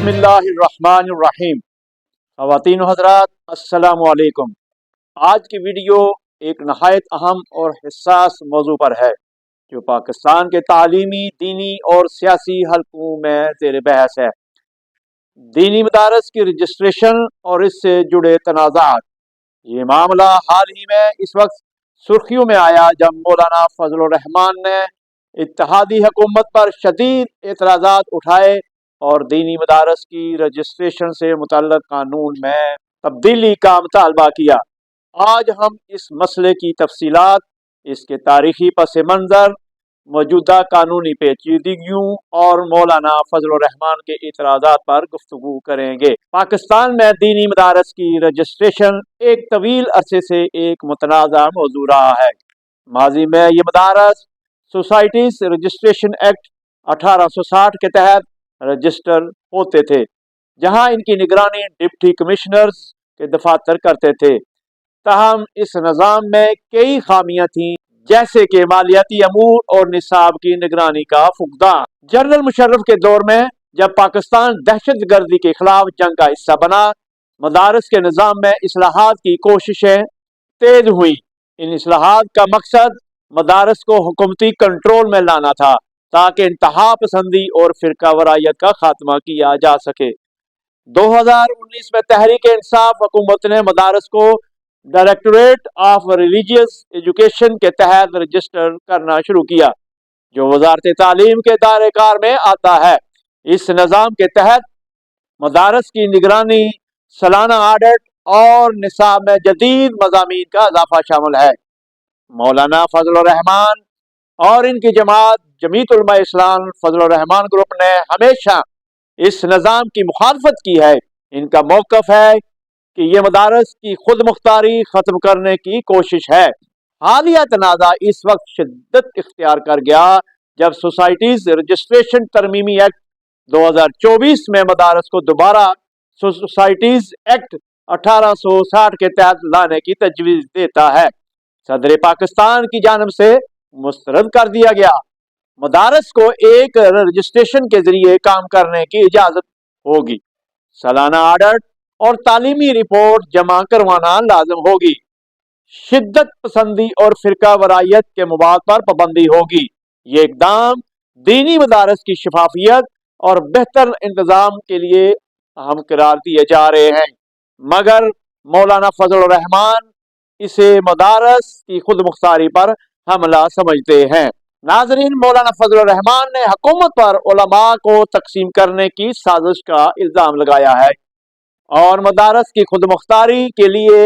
बिस्मिल्लाहिर्रहमानिर्रहीम। ख़वातीन हज़रात, अस्सलामु अलैकुम। आज की वीडियो एक नहायत अहम और हिस्सास मौजू पर है जो पाकिस्तान के तालीमी, दीनी और सियासी हलकों में ज़ेर बहस है। दीनी मदारस की रजिस्ट्रेशन और इससे जुड़े तनाज़ात। ये मामला हाल ही में इस वक्त सुर्खियों में आया जब मौलाना फजलुर रहमान ने इत्तेहादी हुकूमत पर शदीद एतराज़ात उठाए और दीनी मदारस की रजिस्ट्रेशन से मुतल्लक़ कानून में तब्दीली का मुतालबा किया। आज हम इस मसले की तफसीलात, इसके तारीखी पस मंज़र, मौजूदा कानूनी पेचीदगियों और मौलाना फजलुर रहमान के इतराज़ात पर गुफ्तगू करेंगे। पाकिस्तान में दीनी मदारस की रजिस्ट्रेशन एक तवील अरसे से एक मुतनाज़ा मौजू रहा है। माजी में ये मदारस सोसाइटीज़ रजिस्ट्रेशन एक्ट 1860 के तहत रजिस्टर होते थे, जहां इनकी निगरानी डिप्टी कमिश्नर्स के दफातर करते थे। ताहम इस निज़ाम में कई खामियां थीं, जैसे कि मालियाती अमूर और निसाब की निगरानी का फुकदान। जनरल मुशर्रफ के दौर में जब पाकिस्तान दहशत गर्दी के खिलाफ जंग का हिस्सा बना, मदारस के निज़ाम में इस्लाहात की कोशिशें तेज हुई। इन इस्लाहात का मकसद मदारस को हुकूमती कंट्रोल में लाना था ताकि इंतहा पसंदी और फिरका वरायत का खात्मा किया जा सके। 2019 में तहरीक इंसाफ हुकूमत ने मदारस को डायरेक्टरेट ऑफ रिलीजियस एजुकेशन के तहत रजिस्टर करना शुरू किया, जो वजारत तालीम के दायरे कार में आता है। इस निज़ाम के तहत मदारस की निगरानी, सालाना ऑडिट और निसाब में जदीद मज़ामीन का इजाफा शामिल है। मौलाना फजलुर रहमान और इनकी जमात जमीयत उलमा इस्लाम फजलुर रहमान ग्रुप ने हमेशा इस निज़ाम की मुखालफत की है। इनका मौक़िफ़ है कि ये मदारस की खुद मुख्तारी ख़त्म करने की कोशिश है। हालिया तनाज़ा इस वक्त शिद्दत इख्तियार कर गया जब सोसाइटीज़ रजिस्ट्रेशन तरमीमी एक्ट 2024 में मदारस को दोबारा सोसाइटीज़ एक्ट 1860 के तहत लाने की तजवीज़ देता है। सदर पाकिस्तान की जानिब से मुस्तरद कर दिया गया। मदारस को एक रजिस्ट्रेशन के जरिए काम करने की इजाज़त होगी। सालाना ऑडिट और तालीमी रिपोर्ट जमा करवाना लाजम होगी। शिद्दत पसंदी और फिरका वरायत के मवाद पर पाबंदी होगी। ये इकदाम दीनी मदारस की शफाफियत और बेहतर इंतजाम के लिए अहम करार दिए जा रहे हैं, मगर मौलाना फजलुर रहमान इसे मदारस की खुद मुख्तारी पर हमला समझते हैं। नाजरीन, मौलाना फजलुर रहमान ने हुकूमत पर उलमा को तकसीम करने की साजिश का इल्ज़ाम लगाया है और मदारस की खुद मुख्तारी के लिए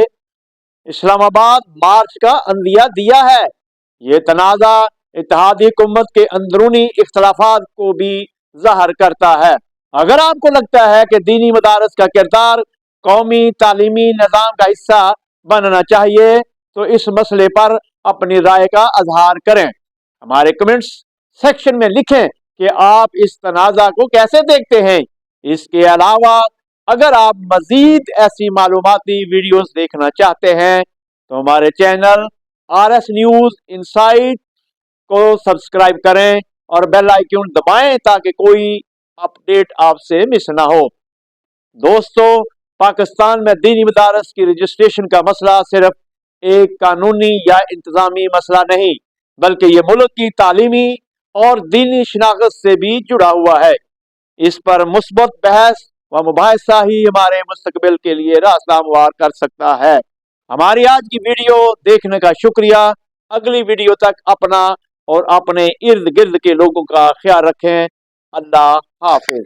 इस्लामाबाद मार्च का अंदिया दिया है। ये तनाज़ा इत्तेहादी हुकूमत के अंदरूनी इख्तलाफात को भी ज़ाहिर करता है। अगर आपको लगता है कि दीनी मदारस का किरदार कौमी तालीमी निज़ाम का हिस्सा बनना चाहिए, तो इस मसले पर अपनी राय का इजहार करें। हमारे कमेंट्स सेक्शन में लिखें कि आप इस तनाज़ा को कैसे देखते हैं। इसके अलावा अगर आप मज़ीद ऐसी मालूमाती वीडियोस देखना चाहते हैं तो हमारे चैनल RS न्यूज़ इनसाइट को सब्सक्राइब करें और बेल आइकन दबाएं ताकि कोई अपडेट आपसे मिस ना हो। दोस्तों, पाकिस्तान में दीनी मदारस की रजिस्ट्रेशन का मसला सिर्फ एक कानूनी या इंतजामी मसला नहीं, बल्कि ये मुल्क की तालीमी और दीनी शनाख्त से भी जुड़ा हुआ है। इस पर मुस्बत बहस व मुबाहिसा ही हमारे मुस्तकबिल के लिए रास्ता हमवार कर सकता है। हमारी आज की वीडियो देखने का शुक्रिया। अगली वीडियो तक अपना और अपने इर्द गिर्द के लोगों का ख्याल रखें। अल्लाह हाफिज।